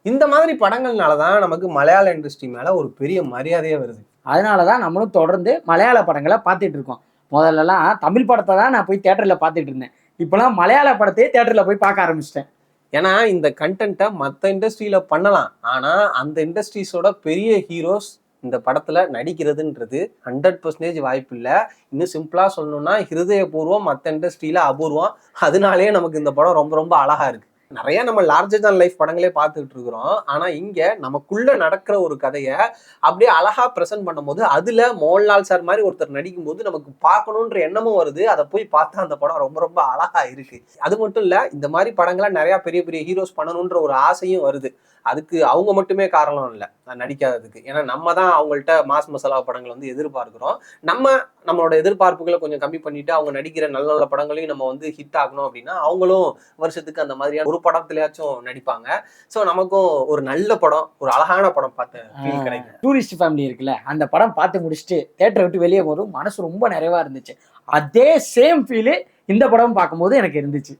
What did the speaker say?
இந்த மாதிரி படங்கள்னாலதான் நமக்கு மலையாள இண்டஸ்ட்ரி மேல ஒரு பெரிய மரியாதையே வருது. அதனாலதான் நம்மளும் தொடர்ந்து மலையாள படங்களை பார்த்துட்டு இருக்கோம். முதல்லலாம் தமிழ் படத்தை தான் நான் போய் தியேட்டர்ல பார்த்துட்டு இருந்தேன். இப்பெல்லாம் மலையாள படத்தையே தியேட்டர்ல போய் பார்க்க ஆரம்பிச்சிட்டேன். ஏன்னா இந்த கண்டென்ட்டை மற்ற இண்டஸ்ட்ரியில பண்ணலாம், ஆனா அந்த இண்டஸ்ட்ரீஸோட பெரிய ஹீரோஸ் இந்த படத்துல நடிக்கிறதுன்றது 100% வாய்ப்பு இல்லை. இன்னும் சிம்பிளா சொல்லணும்னா ஹிருதயபூர்வம் மற்ற இண்டஸ்ட்ரியில அபூர்வம். அதனாலேயே நமக்கு இந்த படம் ரொம்ப ரொம்ப அழகா இருக்கு. நிறைய நம்ம லார்ஜர் தன் லைஃப் படங்களே பார்த்துட்டு இருக்கிறோம். ஆனா இங்க நமக்குள்ள நடக்கிற ஒரு கதையை அப்படியே அழகா பிரசன்ட் பண்ணும்போது அதுல மோகன்லால் சார் மாதிரி ஒருத்தர் நடிக்கும் போது நமக்கு பார்க்கணுன்ற எண்ணமும் வருது. அதை போய் பார்த்தா அந்த படம் ரொம்ப ரொம்ப அழகா இருக்கு. அது மட்டும் இல்ல, இந்த மாதிரி படங்களை நிறைய பெரிய பெரிய ஹீரோஸ் பண்ணணுன்ற ஒரு ஆசையும் வருது. அதுக்கு அவங்க மட்டுமே காரணம் இல்லை நடிக்காததுக்கு. ஏன்னா நம்ம தான் அவங்கள்ட்ட மாஸ் மசாலா படங்கள் வந்து எதிர்பார்க்கிறோம். நம்மளோட எதிர்பார்ப்புகளை கொஞ்சம் கம்மி பண்ணிட்டு அவங்க நடிக்கிற நல்ல நல்ல படங்களையும் நம்ம வந்து ஹிட் ஆகணும் அப்படின்னா அவங்களும் வருஷத்துக்கு அந்த மாதிரியான ஒரு படத்துலயாச்சும் நடிப்பாங்க. ஸோ நமக்கும் ஒரு நல்ல படம், ஒரு அழகான படம் பார்த்த ஃபீல் கிடைக்கும். டூரிஸ்ட் ஃபேமிலி இருக்குல்ல, அந்த படம் பார்த்து முடிச்சுட்டு தியேட்டரை விட்டு வெளியே போதும் மனசு ரொம்ப நிறைவா இருந்துச்சு. அதே சேம் ஃபீலு இந்த படம் பார்க்கும்போது எனக்கு இருந்துச்சு.